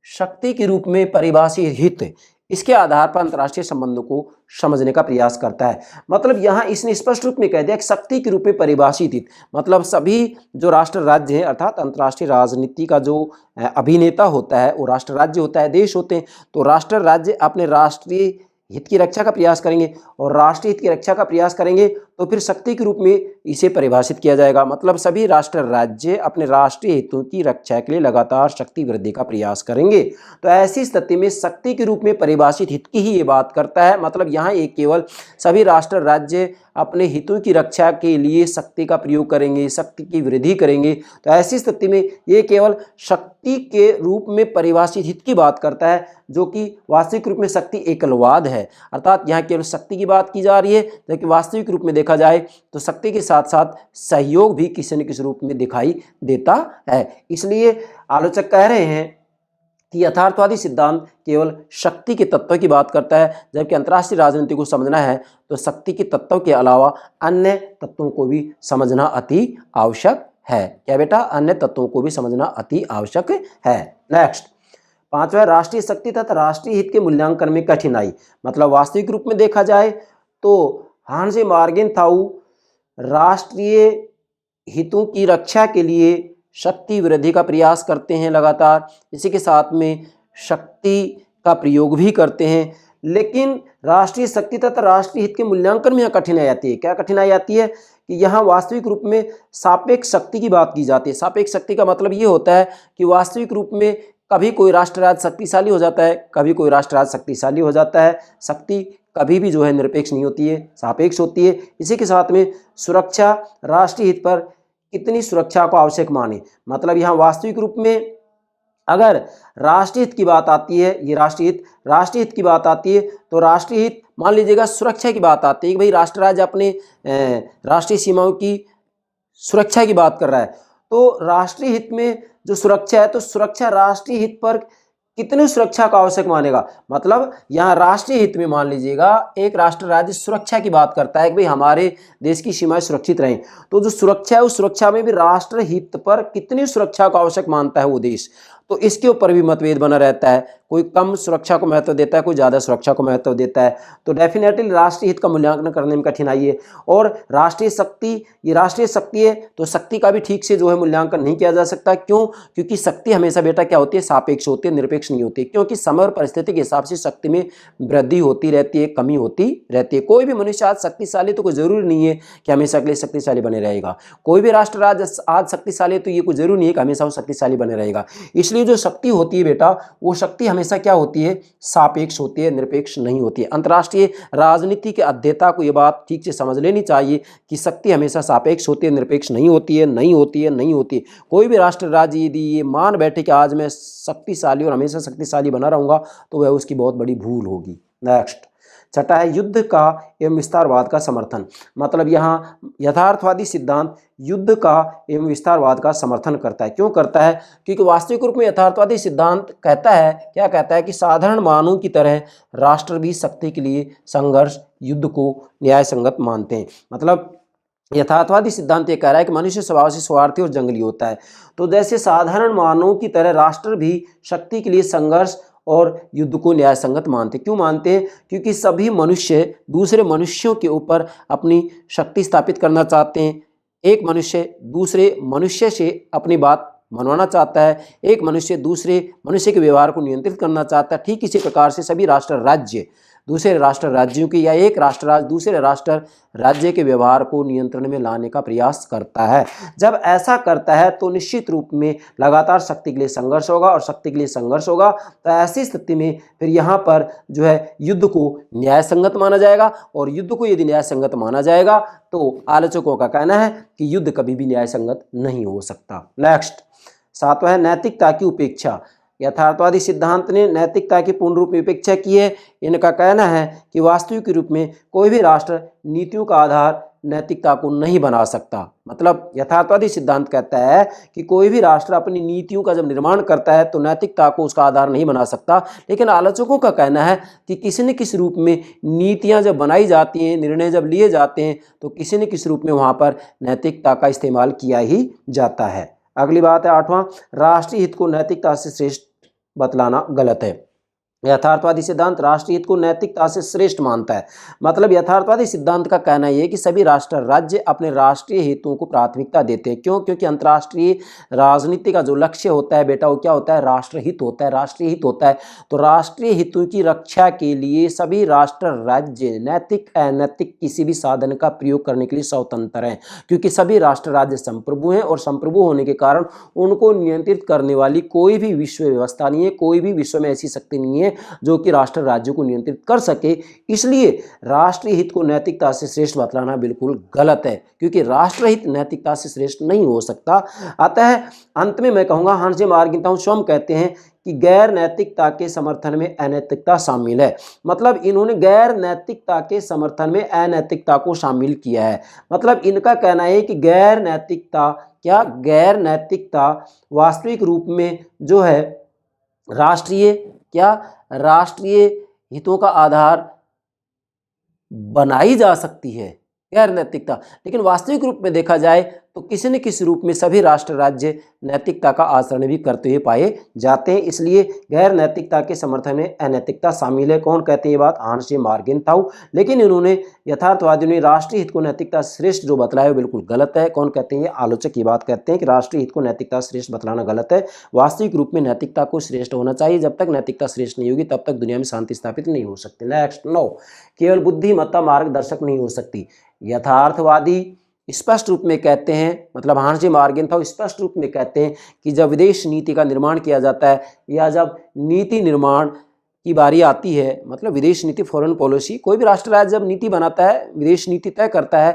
शक्ति के रूप में परिभाषित हित, इसके आधार पर अंतर्राष्ट्रीय संबंधों को समझने का प्रयास करता है। मतलब यहाँ इसने स्पष्ट रूप में कह दिया कि शक्ति के रूप में परिभाषित हित, मतलब सभी जो राष्ट्र राज्य हैं अर्थात अंतर्राष्ट्रीय राजनीति का जो अभिनेता होता है वो राष्ट्र राज्य होता है, देश होते हैं। तो राष्ट्र राज्य अपने राष्ट्रीय हित की रक्षा का प्रयास करेंगे और राष्ट्रीय हित की रक्षा का प्रयास करेंगे तो फिर शक्ति के रूप में इसे परिभाषित किया जाएगा। मतलब सभी राष्ट्र राज्य अपने राष्ट्रीय हितों की रक्षा के लिए लगातार शक्ति वृद्धि का प्रयास करेंगे। तो ऐसी स्थिति में शक्ति के रूप में परिभाषित हित की ही ये बात करता है। मतलब यहाँ एक केवल सभी राष्ट्र राज्य अपने हितों की रक्षा के लिए शक्ति का प्रयोग करेंगे, शक्ति की वृद्धि करेंगे। तो ऐसी स्थिति में ये केवल शक्ति के रूप में परिभाषित हित की बात करता है, जो कि वास्तविक रूप में शक्ति एकलवाद है। अर्थात यहाँ केवल शक्ति की बात की जा रही है, जबकि वास्तविक रूप में देखा जाए तो शक्ति के साथ साथ सहयोग भी किसी न किसी रूप में दिखाई देता है। इसलिए आलोचक कह रहे हैं कि यथार्थवादी सिद्धांत केवल शक्ति के तत्व की बात करता है, जबकि अंतर्राष्ट्रीय राजनीति को समझना है तो शक्ति के तत्व के अलावा अन्य तत्वों को भी समझना अति आवश्यक है। क्या बेटा? अन्य तत्वों को भी समझना अति आवश्यक है। नेक्स्ट, पांचवा, राष्ट्रीय शक्ति तथा राष्ट्रीय हित के मूल्यांकन में कठिनाई। मतलब वास्तविक रूप में देखा जाए तो हांस मार्गेनथाउ राष्ट्रीय हितों की रक्षा के लिए शक्ति वृद्धि का प्रयास करते हैं लगातार, इसी के साथ में शक्ति का प्रयोग भी करते हैं, लेकिन राष्ट्रीय शक्ति तथा राष्ट्रीय हित के मूल्यांकन में यहाँ कठिनाई आती है। क्या कठिनाई आती है कि यहाँ वास्तविक रूप में सापेक्ष शक्ति की बात की जाती है। सापेक्ष शक्ति का मतलब ये होता है कि वास्तविक रूप में कभी कोई राष्ट्र राज्य शक्तिशाली हो जाता है, कभी कोई राष्ट्र राज्य शक्तिशाली हो जाता है। शक्ति कभी भी जो है निरपेक्ष नहीं होती है, सापेक्ष होती है। इसी के साथ में सुरक्षा, राष्ट्रीय हित पर कितनी सुरक्षा को आवश्यक माने। मतलब यहाँ वास्तविक रूप में अगर राष्ट्रीय हित की बात आती है, ये राष्ट्रीय हित की बात आती है तो राष्ट्रीय हित मान लीजिएगा सुरक्षा की बात आती है कि भाई राष्ट्र राज्य अपने राष्ट्रीय सीमाओं की सुरक्षा की बात कर रहा है, तो राष्ट्रीय हित में जो सुरक्षा है तो सुरक्षा राष्ट्रीय हित पर कितनी सुरक्षा का आवश्यक मानेगा। मतलब यहाँ राष्ट्रीय हित में मान लीजिएगा एक राष्ट्र राज्य सुरक्षा की बात करता है कि भाई हमारे देश की सीमाएं सुरक्षित रहें, तो जो सुरक्षा है उस सुरक्षा में भी राष्ट्र हित पर कितनी सुरक्षा का आवश्यक मानता है वो देश, तो इसके ऊपर भी मतभेद बना रहता है। कोई कम सुरक्षा को महत्व देता है, कोई ज़्यादा सुरक्षा को महत्व देता है। तो डेफिनेटली राष्ट्रीय हित का मूल्यांकन करने में कठिनाई है। और राष्ट्रीय शक्ति, ये राष्ट्रीय शक्ति है तो शक्ति का भी ठीक से जो है मूल्यांकन नहीं किया जा सकता। क्यों? क्योंकि शक्ति हमेशा बेटा क्या होती है? सापेक्ष होती है, निरपेक्ष नहीं होती। क्योंकि समय और परिस्थिति के हिसाब से शक्ति में वृद्धि होती रहती है, कमी होती रहती है। कोई भी मनुष्य आज शक्तिशाली तो कोई जरूरी नहीं है कि हमेशा के लिए शक्तिशाली बने रहेगा। कोई भी राष्ट्र राज्य आज शक्तिशाली है तो ये कोई जरूरी नहीं है कि हमेशा वो शक्तिशाली बने रहेगा। इसलिए जो शक्ति होती है बेटा, वो शक्ति हमेशा क्या होती है? सापेक्ष होती है, निरपेक्ष नहीं होती है। अंतर्राष्ट्रीय राजनीति के अध्येता को ये बात ठीक से समझ लेनी चाहिए कि शक्ति हमेशा सापेक्ष होती है, निरपेक्ष नहीं होती है, नहीं होती है, नहीं होती है। कोई भी राष्ट्र राज्य यदि ये मान बैठे कि आज मैं शक्तिशाली और हमेशा शक्तिशाली बना रहूंगा तो वह उसकी बहुत बड़ी भूल होगी। नेक्स्ट, छठा है युद्ध का एवं विस्तारवाद का समर्थन। मतलब यहाँ यथार्थवादी सिद्धांत युद्ध का एवं विस्तारवाद का समर्थन करता है। क्यों करता है? क्योंकि वास्तविक रूप में यथार्थवादी सिद्धांत कहता है, क्या कहता है कि साधारण मानव की तरह राष्ट्र भी शक्ति के लिए संघर्ष, युद्ध को न्याय संगत मानते हैं। मतलब यथार्थवादी सिद्धांत ये कह रहा है कि मनुष्य स्वभाव से स्वार्थी और जंगली होता है, तो जैसे साधारण मानव की तरह राष्ट्र भी शक्ति के लिए संघर्ष और युद्ध को न्याय संगत मानते। क्यों मानते हैं? क्योंकि सभी मनुष्य दूसरे मनुष्यों के ऊपर अपनी शक्ति स्थापित करना चाहते हैं। एक मनुष्य दूसरे मनुष्य से अपनी बात मनवाना चाहता है, एक मनुष्य दूसरे मनुष्य के व्यवहार को नियंत्रित करना चाहता है। ठीक इसी प्रकार से सभी राष्ट्र राज्य दूसरे राष्ट्र राज्यों की या एक राष्ट्र राज्य दूसरे राष्ट्र राज्य के व्यवहार को नियंत्रण में लाने का प्रयास करता है। जब ऐसा करता है तो निश्चित रूप में लगातार शक्ति के लिए संघर्ष होगा और शक्ति के लिए संघर्ष होगा तो ऐसी स्थिति में फिर यहाँ पर जो है युद्ध को न्याय संगत माना जाएगा, और युद्ध को यदि न्याय संगत माना जाएगा तो आलोचकों का कहना है कि युद्ध कभी भी न्याय संगत नहीं हो सकता। नेक्स्ट 7वां है नैतिकता की उपेक्षा। यथार्थवादी सिद्धांत ने नैतिकता की पूर्ण रूप में उपेक्षा की है। इनका कहना है कि वास्तविक रूप में कोई भी राष्ट्र नीतियों का आधार नैतिकता को नहीं बना सकता। मतलब यथार्थवादी सिद्धांत कहता है कि कोई भी राष्ट्र अपनी नीतियों का जब निर्माण करता है तो नैतिकता को उसका आधार नहीं बना सकता। लेकिन आलोचकों का कहना है कि किसी न किसी रूप में नीतियां जब बनाई जाती हैं, निर्णय जब लिए जाते हैं तो किसी न किसी रूप में वहां पर नैतिकता का इस्तेमाल किया ही जाता है। अगली बात है 8वां, राष्ट्रीय हित को नैतिकता से श्रेष्ठ बतलाना गलत है। यथार्थवादी सिद्धांत राष्ट्रीय हित को नैतिकता से श्रेष्ठ मानता है। मतलब यथार्थवादी सिद्धांत का कहना यह है कि सभी राष्ट्र राज्य अपने राष्ट्रीय हितों को प्राथमिकता देते हैं। क्यों? क्योंकि अंतर्राष्ट्रीय राजनीति का जो लक्ष्य होता है बेटा वो क्या होता है? राष्ट्रहित होता है, राष्ट्रीय हित होता है। तो राष्ट्रीय हितों की रक्षा के लिए सभी राष्ट्र राज्य नैतिक अनैतिक किसी भी साधन का प्रयोग करने के लिए स्वतंत्र हैं, क्योंकि सभी राष्ट्र राज्य संप्रभु हैं और संप्रभु होने के कारण उनको नियंत्रित करने वाली कोई भी विश्व व्यवस्था नहीं है, कोई भी विश्व में ऐसी शक्ति नहीं है जो कि राष्ट्र राज्यों को नियंत्रित कर सके। इसलिए राष्ट्रीय हित को नैतिकता से श्रेष्ठ बतलाना बिल्कुल गलत है, क्योंकि राष्ट्रहित नैतिकता से श्रेष्ठ नहीं हो सकता। अतः अंत में मैं कहूंगा हांस जे मार्गेंथाउ स्वयं कहते हैं कि गैर नैतिकता के समर्थन में अनैतिकता शामिल है। मतलब इन्होंने गैर नैतिकता के समर्थन में अनैतिकता को शामिल किया है। मतलब इनका कहना है कि गैर नैतिकता क्या? गैर नैतिकता वास्तविक रूप में जो है राष्ट्रीय क्या? राष्ट्रीय हितों का आधार बनाई जा सकती है गैर नैतिकता, लेकिन वास्तविक रूप में देखा जाए तो किसी न किसी रूप में सभी राष्ट्र राज्य नैतिकता का आचरण भी करते हुए पाए जाते हैं। इसलिए गैर नैतिकता के समर्थन में अनैतिकता शामिल है। कौन कहते हैं ये बात? हांस जे मार्गेंथाउ। लेकिन इन्होंने यथार्थवादियों ने राष्ट्रीय हित को नैतिकता श्रेष्ठ जो बतलाया बिल्कुल गलत है। कौन कहते हैं? ये आलोचक ये बात कहते हैं कि राष्ट्रीय हित को नैतिकता श्रेष्ठ बतलाना गलत है। वास्तविक रूप में नैतिकता को श्रेष्ठ होना चाहिए। जब तक नैतिकता श्रेष्ठ नहीं होगी तब तक दुनिया में शांति स्थापित नहीं हो सकती। नेक्स्ट 9, केवल बुद्धिमत्ता मार्गदर्शक नहीं हो सकती। यथार्थवादी स्पष्ट रूप में कहते हैं, मतलब हांस जे मार्गेंथाउ स्पष्ट रूप में कहते हैं कि जब विदेश नीति का निर्माण किया जाता है या जब नीति निर्माण की बारी आती है, मतलब विदेश नीति फॉरेन पॉलिसी, कोई भी राष्ट्र राज्य जब नीति बनाता है, विदेश नीति तय करता है,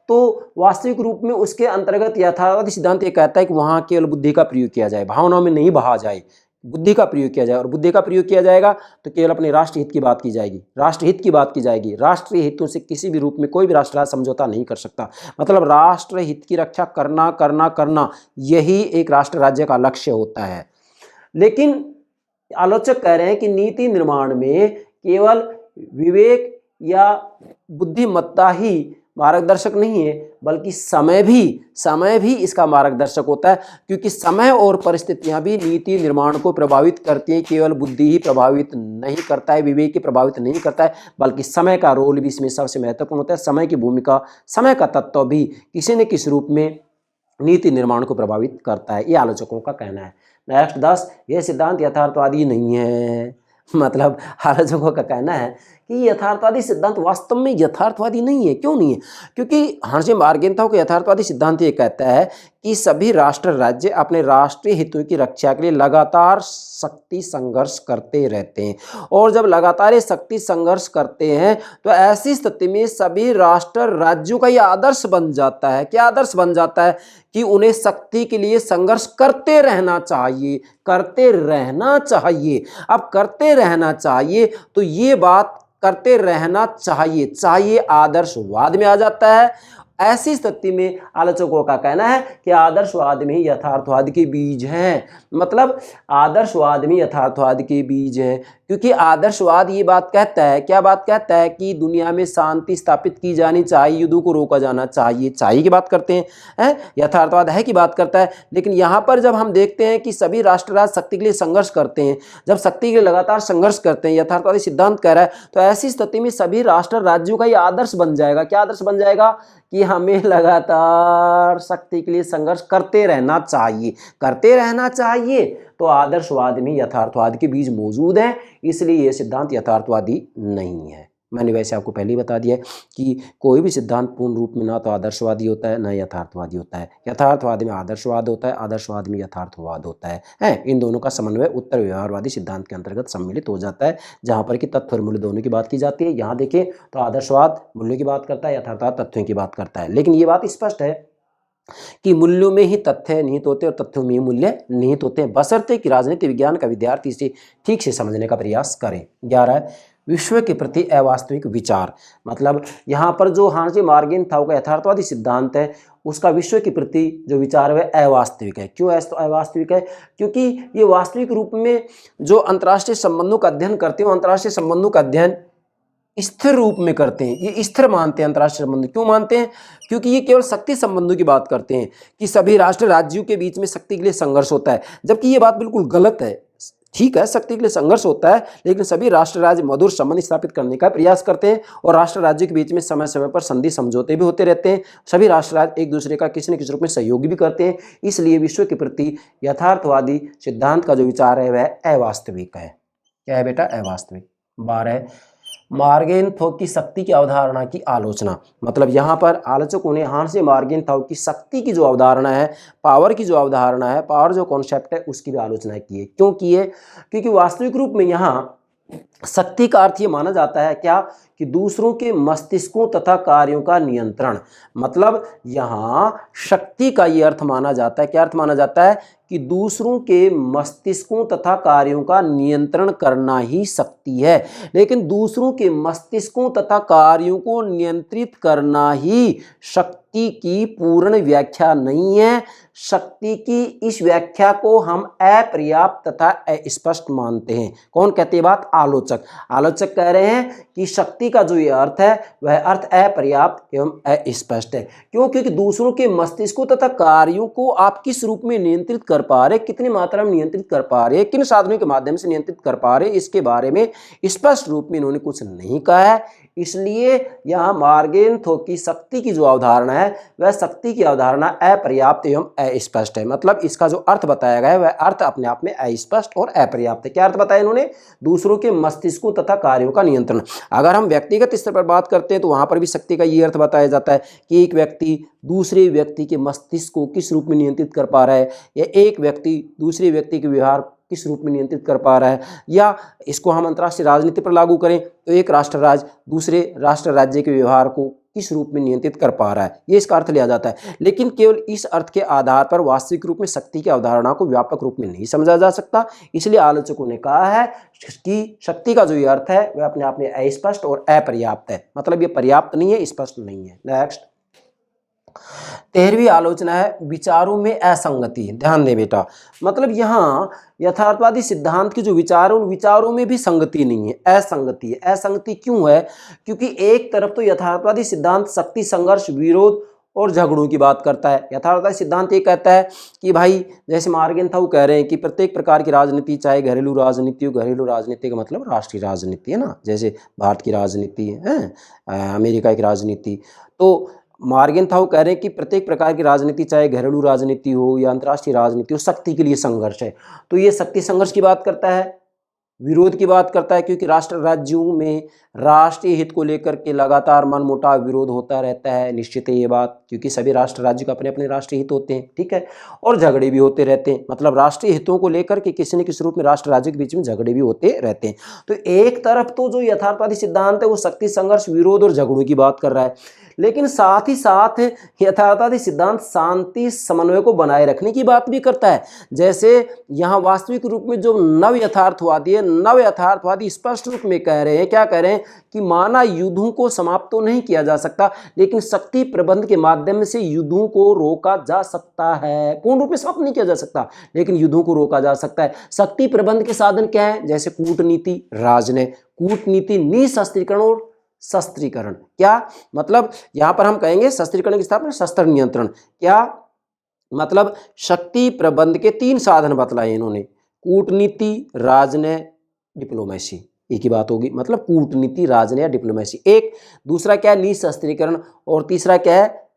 तो वास्तविक रूप में उसके अंतर्गत यथार्थवादी सिद्धांत ये कहता है कि वहाँ केवल बुद्धि का प्रयोग किया जाए, भावनाओं में नहीं बहा जाए, बुद्धि का प्रयोग किया जाए। और बुद्धि का प्रयोग किया जाएगा तो केवल अपने राष्ट्र हित की बात की जाएगी, राष्ट्रहित की बात की जाएगी। राष्ट्रीय हितों से किसी भी रूप में कोई भी राष्ट्र समझौता नहीं कर सकता। मतलब राष्ट्र हित की रक्षा करना करना करना यही एक राष्ट्र राज्य का लक्ष्य होता है। लेकिन आलोचक कह रहे हैं कि नीति निर्माण में केवल विवेक या बुद्धिमत्ता ही मार्गदर्शक नहीं है, बल्कि समय भी इसका मार्गदर्शक होता है, क्योंकि समय और परिस्थितियां भी नीति निर्माण को प्रभावित करती हैं। केवल बुद्धि ही प्रभावित नहीं करता है, विवेक ही प्रभावित नहीं करता है, बल्कि समय का रोल भी इसमें सबसे महत्वपूर्ण होता है। समय की भूमिका, समय का तत्व भी किसी न किसी रूप में नीति निर्माण को प्रभावित करता है, ये आलोचकों का कहना है। नेक्स्ट 10, यह सिद्धांत यथार्थवादी नहीं है। मतलब आलोचकों का कहना है कि यथार्थवादी सिद्धांत वास्तव में यथार्थवादी नहीं है। क्यों नहीं है? क्योंकि हांस जे मार्गेंथाउ का यथार्थवादी सिद्धांत ये कहता है कि सभी राष्ट्र राज्य अपने राष्ट्रीय हितों की रक्षा के लिए लगातार शक्ति संघर्ष करते रहते हैं, और जब लगातार शक्ति संघर्ष करते हैं तो ऐसी स्थिति में सभी राष्ट्र राज्यों का यह आदर्श बन जाता है। क्या आदर्श बन जाता है? कि उन्हें शक्ति के लिए संघर्ष करते रहना चाहिए, करते रहना चाहिए। अब करते रहना चाहिए तो ये बात करते रहना चाहिए आदर्शवाद में आ जाता है। ऐसी स्थिति में आलोचकों का कहना है कि आदर्शवाद में यथार्थवाद के बीज हैं। मतलब आदर्शवाद में यथार्थवाद के बीज हैं, क्योंकि आदर्शवाद ये बात कहता है, क्या बात कहता है? कि दुनिया में शांति स्थापित की जानी चाहिए, युद्धों को रोका जाना चाहिए की बात करते हैं। यथार्थवाद है की बात करता है। लेकिन यहाँ पर जब हम देखते हैं कि सभी राष्ट्र राज्य शक्ति के लिए संघर्ष करते हैं, जब शक्ति के लिए लगातार संघर्ष करते हैं, यथार्थवादी सिद्धांत कह रहा है, तो ऐसी स्थिति में सभी राष्ट्र राज्यों का ये आदर्श बन जाएगा। क्या आदर्श बन जाएगा? कि हमें लगातार शक्ति के लिए संघर्ष करते रहना चाहिए, करते रहना चाहिए। तो आदर्शवाद में यथार्थवाद के बीज मौजूद हैं, इसलिए यह सिद्धांत यथार्थवादी नहीं है। मैंने वैसे आपको पहले ही बता दिया है कि कोई भी सिद्धांत पूर्ण रूप में ना तो आदर्शवादी होता है ना यथार्थवादी होता है। यथार्थवाद में आदर्शवाद होता है, आदर्शवाद में यथार्थवाद होता है। इन दोनों का समन्वय उत्तर व्यवहारवादी सिद्धांत के अंतर्गत सम्मिलित हो जाता है, जहाँ पर कि तत्व और मूल्य दोनों की बात की जाती है। यहाँ देखें तो आदर्शवाद मूल्यों की बात करता है, यथार्थवाद तथ्यों की बात करता है। लेकिन ये बात स्पष्ट है कि मूल्यों में ही तथ्य निहित होते और तथ्यों में ही मूल्य निहित होते हैं, बशर्ते कि राजनीति विज्ञान का विद्यार्थी इसे ठीक से समझने का प्रयास करे। 11 विश्व के प्रति अवास्तविक विचार। मतलब यहाँ पर जो हार्जी मार्गेनथाउ का यथार्थवादी सिद्धांत है, उसका विश्व के प्रति जो विचार है वह अवास्तविक है। क्यों अवास्तविक है? क्योंकि ये वास्तविक रूप में जो अंतर्राष्ट्रीय संबंधों का अध्ययन करते हैं, अंतर्राष्ट्रीय संबंधों का अध्ययन स्थिर रूप में करते हैं। ये स्थिर मानते हैं अंतर्राष्ट्रीय संबंध। क्यों मानते हैं? क्योंकि ये केवल शक्ति संबंधों की बात करते हैं कि सभी राष्ट्र राज्यों के बीच में शक्ति के लिए संघर्ष होता है, जबकि ये बात बिल्कुल गलत है। ठीक है, शक्ति के लिए संघर्ष होता है, लेकिन सभी राष्ट्र राज्य मधुर संबंध स्थापित करने का प्रयास करते हैं और राष्ट्र राज्यों के बीच में समय समय पर संधि समझौते भी होते रहते हैं। सभी राष्ट्र राज्य एक दूसरे का किसी न किसी रूप में सहयोग भी करते हैं। इसलिए विश्व के प्रति यथार्थवादी सिद्धांत का जो विचार है वह अवास्तविक है। क्या है बेटा? अवास्तविक। 12 मार्गेनथाउ की शक्ति की अवधारणा की आलोचना। मतलब यहाँ पर आलोचकों ने हार्जी मार्गेनथाउ की शक्ति की जो अवधारणा है, पावर की जो अवधारणा है, पावर जो कॉन्सेप्ट है, उसकी भी आलोचना की है। क्यों की है? क्योंकि वास्तविक रूप में यहाँ शक्ति का अर्थ ये माना जाता है क्या कि दूसरों के मस्तिष्कों तथा कार्यों का नियंत्रण। मतलब यहाँ शक्ति का ये अर्थ माना जाता है, क्या अर्थ माना जाता है कि दूसरों के मस्तिष्कों तथा कार्यों का नियंत्रण करना ही शक्ति है। लेकिन दूसरों के मस्तिष्कों तथा कार्यों को नियंत्रित करना ही शक्ति की पूर्ण व्याख्या नहीं है। शक्ति की इस व्याख्या को हम अपर्याप्त तथा अस्पष्ट मानते हैं। कौन कहते हैं बात? आलोचक। आलोचक कह रहे हैं कि शक्ति का जो ये अर्थ है वह अर्थ अपर्याप्त एवं अस्पष्ट है। क्यों? क्योंकि दूसरों के मस्तिष्कों तथा कार्यों को आप किस रूप में नियंत्रित कर पा रहे, कितनी मात्रा में नियंत्रित कर पा रहे, किन साधनों के माध्यम से नियंत्रित कर पा रहे, इसके बारे में स्पष्ट रूप में इन्होंने कुछ नहीं कहा है। इसलिए यहाँ मार्गेनथाउ की शक्ति की जो अवधारणा है वह शक्ति की अवधारणा अपर्याप्त एवं अस्पष्ट है। मतलब इसका जो अर्थ बताया गया है वह अर्थ अपने आप में अस्पष्ट और अपर्याप्त है। क्या अर्थ बताया इन्होंने? दूसरों के मस्तिष्कों तथा कार्यों का नियंत्रण। अगर हम व्यक्तिगत स्तर पर बात करते हैं तो वहां पर भी शक्ति का ये अर्थ बताया जाता है कि एक व्यक्ति दूसरे व्यक्ति के मस्तिष्क को किस रूप में नियंत्रित कर पा रहा है, या एक व्यक्ति दूसरे व्यक्ति के व्यवहार किस रूप में नियंत्रित कर पा रहा है। या इसको हम अंतर्राष्ट्रीय राजनीति पर लागू करें तो एक राष्ट्र राज्य दूसरे राष्ट्र राज्य के व्यवहार को किस रूप में नियंत्रित कर पा रहा है, ये इसका अर्थ लिया जाता है। लेकिन केवल इस अर्थ के आधार पर वास्तविक रूप में शक्ति की अवधारणा को व्यापक रूप में नहीं समझा जा सकता। इसलिए आलोचकों ने कहा है कि शक्ति का जो ये अर्थ है वह अपने आप में अस्पष्ट और अपर्याप्त है। मतलब ये पर्याप्त नहीं है, स्पष्ट नहीं है। नेक्स्ट 13वीं आलोचना है विचारों में असंगति। ध्यान दे बेटा, मतलब यहाँ यथार्थवादी सिद्धांत के जो विचार है उन विचारों में भी संगति नहीं है, असंगति है। असंगति क्यों है? क्योंकि एक तरफ तो यथार्थवादी सिद्धांत शक्ति, संघर्ष, विरोध और झगड़ों की बात करता है। यथार्थवादी सिद्धांत ये कहता है कि भाई जैसे मार्गेनथाउ कह रहे हैं कि प्रत्येक प्रकार की राजनीति, चाहे घरेलू राजनीति हो, घरेलू राजनीति का मतलब राष्ट्रीय राजनीति है ना, जैसे भारत की राजनीति है, अमेरिका की राजनीति, तो मार्गेनथाउ कह रहे हैं कि प्रत्येक प्रकार की राजनीति, चाहे घरेलू राजनीति हो या अंतर्राष्ट्रीय राजनीति हो, शक्ति के लिए संघर्ष है। तो ये शक्ति संघर्ष की बात करता है, विरोध की बात करता है, क्योंकि राष्ट्र राज्यों में राष्ट्रीय हित को लेकर के लगातार मनमुटाव विरोध होता रहता है। निश्चित है ये बात, क्योंकि सभी राष्ट्र राज्य को अपने अपने राष्ट्रीय हित होते हैं, ठीक है, और झगड़े भी होते रहते हैं। मतलब राष्ट्रीय हितों को लेकर के किसी न किसी रूप में राष्ट्र राज्य के बीच में झगड़े भी होते रहते हैं। तो एक तरफ तो जो यथार्थवादी सिद्धांत है वो शक्ति, संघर्ष, विरोध और झगड़ों की बात कर रहा है, लेकिन साथ ही साथ यथार्थवादी सिद्धांत शांति, समन्वय को बनाए रखने की बात भी करता है। जैसे यहाँ वास्तविक रूप में जो नव यथार्थवादी है, नव यथार्थवादी स्पष्ट रूप में कह रहे हैं, क्या कह रहे हैं कि माना युद्धों को समाप्त तो नहीं किया जा सकता, लेकिन शक्ति प्रबंध के माध्यम से युद्धों को रोका जा सकता है। पूर्ण रूप में समाप्त नहीं किया जा सकता, लेकिन युद्धों को रोका जा सकता है। शक्ति प्रबंध के साधन क्या है? जैसे कूटनीति, राजनीति, कूटनीति, निशस्त्रीकरण और शस्त्रीकरण। क्या मतलब यहां पर हम कहेंगे शस्त्रीकरण की स्थापना, शस्त्र नियंत्रण। क्या मतलब शक्ति प्रबंध के 3 साधन बतलाए इन्होंने, कूटनीति, राजनीति, डिप्लोमेसी। एक ही बात होगी, मतलब कूटनीति, राजनीति या डिप्लोमेसी। एक दूसरा क्या है? निशस्त्रीकरण, और तीसरा क्या है?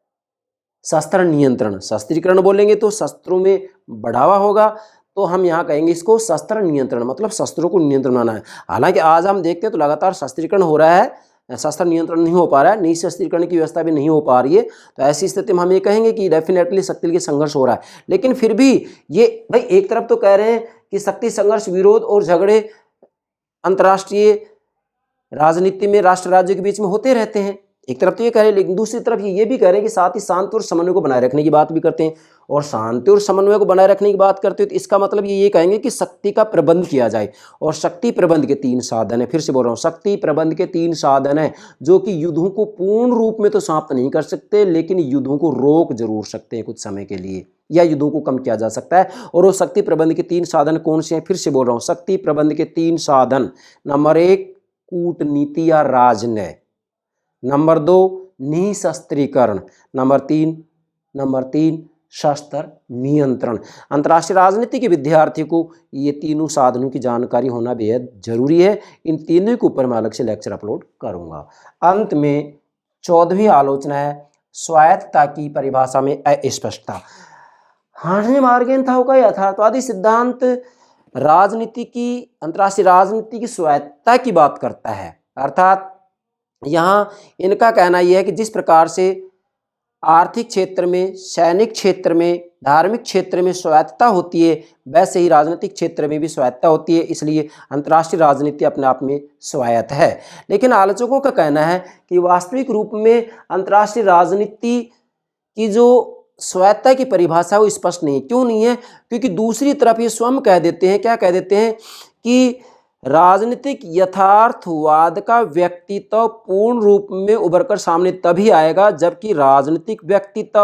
शस्त्र नियंत्रण। शस्त्रीकरण बोलेंगे तो शस्त्रों में बढ़ावा होगा, तो हम यहाँ कहेंगे इसको शस्त्र नियंत्रण, मतलब शस्त्रों को नियंत्रण बनाना है। हालांकि आज हम देखते हैं तो लगातार शस्त्रीकरण हो रहा है, शस्त्र नियंत्रण नहीं हो पा रहा है, निःशस्त्रीकरण की व्यवस्था भी नहीं हो पा रही है। तो ऐसी स्थिति में हम ये कहेंगे कि डेफिनेटली शक्ति के संघर्ष हो रहा है। लेकिन फिर भी ये भाई एक तरफ तो कह रहे हैं कि शक्ति संघर्ष, विरोध और झगड़े अंतर्राष्ट्रीय राजनीति में राष्ट्र राज्यों के बीच में होते रहते हैं, एक तरफ तो ये कह रहे हैं, लेकिन दूसरी तरफ ये भी कह रहे हैं कि साथ ही शांति और समन्वय को बनाए रखने की बात भी करते हैं। और शांति और समन्वय को बनाए रखने की बात करते हैं तो इसका मतलब ये कहेंगे कि शक्ति का प्रबंध किया जाए। और शक्ति प्रबंध के 3 साधन है, फिर से बोल रहा हूँ, शक्ति प्रबंध के 3 साधन है जो कि युद्धों को पूर्ण रूप में तो समाप्त नहीं कर सकते, लेकिन युद्धों को रोक जरूर सकते हैं कुछ समय के लिए, या युद्धों को कम किया जा सकता है। और वो शक्ति प्रबंध के 3 साधन कौन से हैं? फिर से बोल रहा हूँ, शक्ति प्रबंध के 3 साधन, नंबर 1 कूटनीति या राजनय, नंबर 2 निःशस्त्रीकरण, नंबर 3 शस्त्र नियंत्रण। अंतर्राष्ट्रीय राजनीति के विद्यार्थी को ये तीनों साधनों की जानकारी होना बेहद जरूरी है। इन तीनों के ऊपर मैं अलग से लेक्चर अपलोड करूंगा। अंत में 14वीं आलोचना है स्वायत्तता की परिभाषा में अस्पष्टता। हार्ने मार्गेनथाउ का यथार्थवादी सिद्धांत राजनीति की, अंतर्राष्ट्रीय राजनीति की स्वायत्तता की बात करता है। अर्थात यहाँ इनका कहना यह है कि जिस प्रकार से आर्थिक क्षेत्र में, सैनिक क्षेत्र में, धार्मिक क्षेत्र में स्वायत्तता होती है, वैसे ही राजनीतिक क्षेत्र में भी स्वायत्तता होती है। इसलिए अंतर्राष्ट्रीय राजनीति अपने आप में स्वायत्त है। लेकिन आलोचकों का कहना है कि वास्तविक रूप में अंतर्राष्ट्रीय राजनीति की जो स्वायत्तता की परिभाषा वो स्पष्ट नहीं है। क्यों नहीं है? क्योंकि दूसरी तरफ ये स्वयं कह देते हैं, क्या कह देते हैं कि राजनीतिक यथार्थवाद का व्यक्तित्व पूर्ण रूप में उभरकर सामने तभी आएगा जबकि राजनीतिक व्यक्तित्व,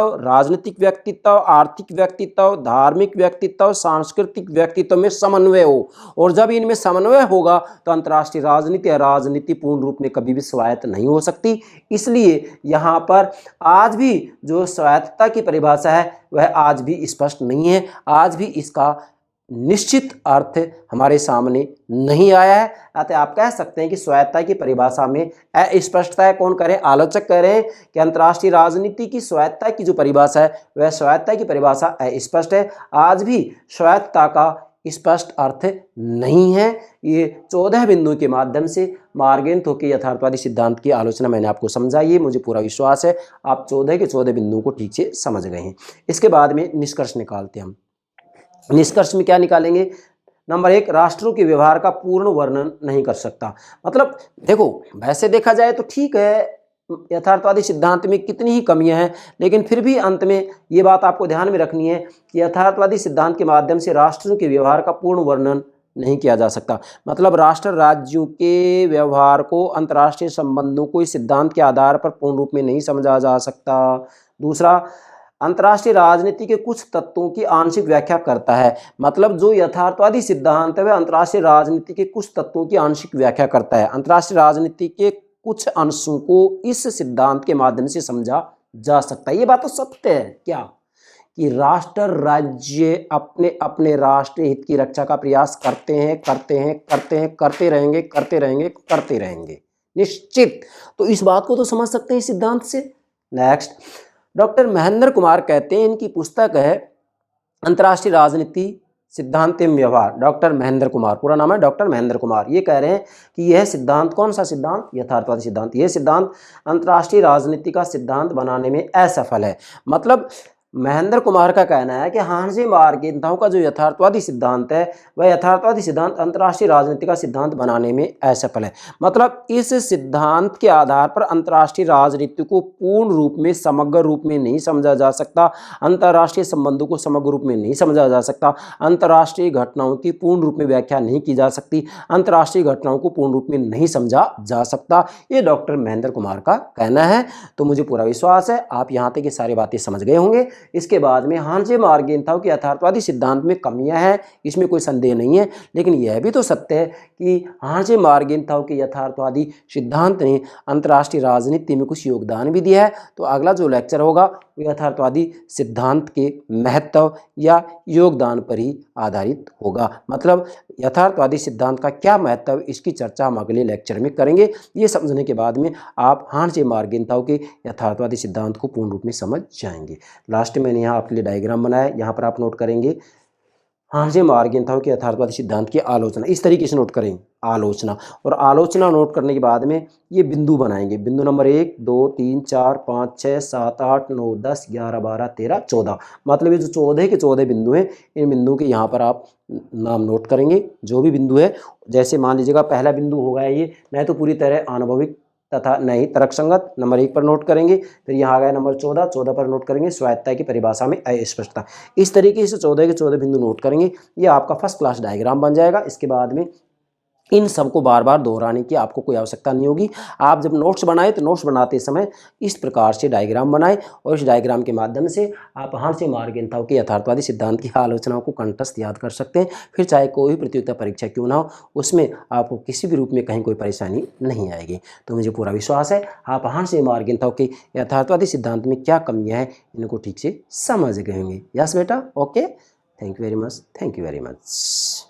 आर्थिक व्यक्तित्व, धार्मिक व्यक्तित्व, सांस्कृतिक व्यक्तित्व में समन्वय हो। और जब इनमें समन्वय होगा तो अंतर्राष्ट्रीय राजनीति या राजनीति पूर्ण रूप में कभी भी स्वायत्त नहीं हो सकती। इसलिए यहाँ पर आज भी जो स्वायत्तता की परिभाषा है वह आज भी स्पष्ट नहीं है, आज भी इसका निश्चित अर्थ हमारे सामने नहीं आया है। अतः आप कह सकते हैं कि स्वायत्तता की परिभाषा में अस्पष्टता है। कौन कह रहे हैं? आलोचक कह रहे हैं कि अंतर्राष्ट्रीय राजनीति की स्वायत्तता की जो परिभाषा है वह स्वायत्तता की परिभाषा अस्पष्ट है। आज भी स्वायत्तता का स्पष्ट अर्थ नहीं है। ये 14 बिंदुओं के माध्यम से मार्गेनथाउ के यथार्थवादी सिद्धांत की आलोचना मैंने आपको समझाई है। मुझे पूरा विश्वास है आप 14 के 14 बिंदुओं को ठीक से समझ गए हैं। इसके बाद में निष्कर्ष निकालते हैं हम। निष्कर्ष में क्या निकालेंगे? नंबर 1, राष्ट्रों के व्यवहार का पूर्ण वर्णन नहीं कर सकता। मतलब देखो, वैसे देखा जाए तो ठीक है, यथार्थवादी सिद्धांत में कितनी ही कमियां हैं, लेकिन फिर भी अंत में ये बात आपको ध्यान में रखनी है कि यथार्थवादी सिद्धांत के माध्यम से राष्ट्रों के व्यवहार का पूर्ण वर्णन नहीं किया जा सकता। मतलब राष्ट्र राज्यों के व्यवहार को, अंतर्राष्ट्रीय संबंधों को इस सिद्धांत के आधार पर पूर्ण रूप में नहीं समझा जा सकता। दूसरा, अंतर्राष्ट्रीय राजनीति के कुछ तत्वों की आंशिक व्याख्या करता है। मतलब जो यथार्थवादी सिद्धांत है वह अंतर्राष्ट्रीय राजनीति के कुछ तत्वों की आंशिक व्याख्या करता है। अंतर्राष्ट्रीय राजनीति के कुछ अंशों को इस सिद्धांत के माध्यम से समझा जा सकता है। ये बात तो सत्य है क्या कि राष्ट्र राज्य अपने अपने राष्ट्रीय हित की रक्षा का प्रयास करते रहेंगे निश्चित। तो इस बात को तो समझ सकते हैं इस सिद्धांत से। नेक्स्ट, डॉक्टर महेंद्र कुमार कहते हैं, इनकी पुस्तक है अंतर्राष्ट्रीय राजनीति सिद्धांत एवं व्यवहार। डॉक्टर महेंद्र कुमार, पूरा नाम है डॉक्टर महेंद्र कुमार। ये कह रहे हैं कि यह सिद्धांत, कौन सा सिद्धांत? यथार्थवादी सिद्धांत। यह सिद्धांत अंतर्राष्ट्रीय राजनीति का सिद्धांत बनाने में असफल है। मतलब महेंद्र कुमार का कहना है कि हार्ने मार्गेनथाउ का जो यथार्थवादी सिद्धांत है वह यथार्थवादी सिद्धांत अंतर्राष्ट्रीय राजनीति का सिद्धांत बनाने में असफल है। मतलब इस सिद्धांत के आधार पर अंतर्राष्ट्रीय राजनीति को पूर्ण रूप में, समग्र रूप में नहीं समझा जा सकता, अंतर्राष्ट्रीय संबंधों को समग्र रूप में नहीं समझा जा सकता, अंतर्राष्ट्रीय घटनाओं की पूर्ण रूप में व्याख्या नहीं की जा सकती, अंतर्राष्ट्रीय घटनाओं को पूर्ण रूप में नहीं समझा जा सकता। ये डॉक्टर महेंद्र कुमार का कहना है। तो मुझे पूरा विश्वास है आप यहाँ तक ये सारी बातें समझ गए होंगे। इसके बाद में हार्ने मार्गेनथाउ के यथार्थवादी सिद्धांत में कमियां हैं, इसमें कोई संदेह नहीं है, लेकिन यह भी तो सत्य है कि हार्ने मार्गेनथाउ के यथार्थवादी सिद्धांत ने अंतर्राष्ट्रीय राजनीति में कुछ योगदान भी दिया है। तो अगला जो लेक्चर होगा वो यथार्थवादी सिद्धांत के महत्व या योगदान पर ही आधारित होगा। मतलब यथार्थवादी सिद्धांत का क्या महत्व, इसकी चर्चा हम अगले लेक्चर में करेंगे। ये समझने के बाद में आप हार्ने मार्गेनथाउ के यथार्थवादी सिद्धांत को पूर्ण रूप में समझ जाएंगे। लास्ट मैंने यहाँ आपके लिए डायग्राम बनाया, यहाँ पर आप नोट करेंगे हांसे मार्गेंथाव के यथार्थवादी सिद्धांत की आलोचना, इस तरीके से नोट करेंगे आलोचना। और आलोचना नोट करने के बाद में ये बिंदु बनाएंगे, बिंदु नंबर 1 2 3 4 5 6 7 8 9 10 11 12 13 14, मतलब ये जो 14 के 14 बिंदु हैं, इन बिंदु के यहाँ पर आप नाम नोट करेंगे जो भी बिंदु है। जैसे मान लीजिएगा पहला बिंदु होगा ये, न तो पूरी तरह आनुभविक तथा नहीं तर्कसंगत, नंबर 1 पर नोट करेंगे। फिर यहाँ आ गया नंबर 14, 14 पर नोट करेंगे स्वायत्तता की परिभाषा में अस्पष्टता। इस तरीके से 14 के 14 बिंदु नोट करेंगे, ये आपका फर्स्ट क्लास डायग्राम बन जाएगा। इसके बाद में इन सबको बार बार दोहराने की आपको कोई आवश्यकता नहीं होगी। आप जब नोट्स बनाए तो नोट्स बनाते समय इस प्रकार से डायग्राम बनाएं और इस डायग्राम के माध्यम से आप हांसे मार्गेंथाव के यथार्थवादी सिद्धांत की आलोचनाओं को कंठस्थ याद कर सकते हैं। फिर चाहे कोई भी प्रतियोगिता परीक्षा क्यों ना हो, उसमें आपको किसी भी रूप में कहीं कोई परेशानी नहीं आएगी। तो मुझे पूरा विश्वास है आप हांसे मार्गेंथाव के यथार्थवादी सिद्धांत में क्या कमियाँ हैं इनको ठीक से समझ गए होंगे। यस बेटा, okay, thank you very much, thank you very much.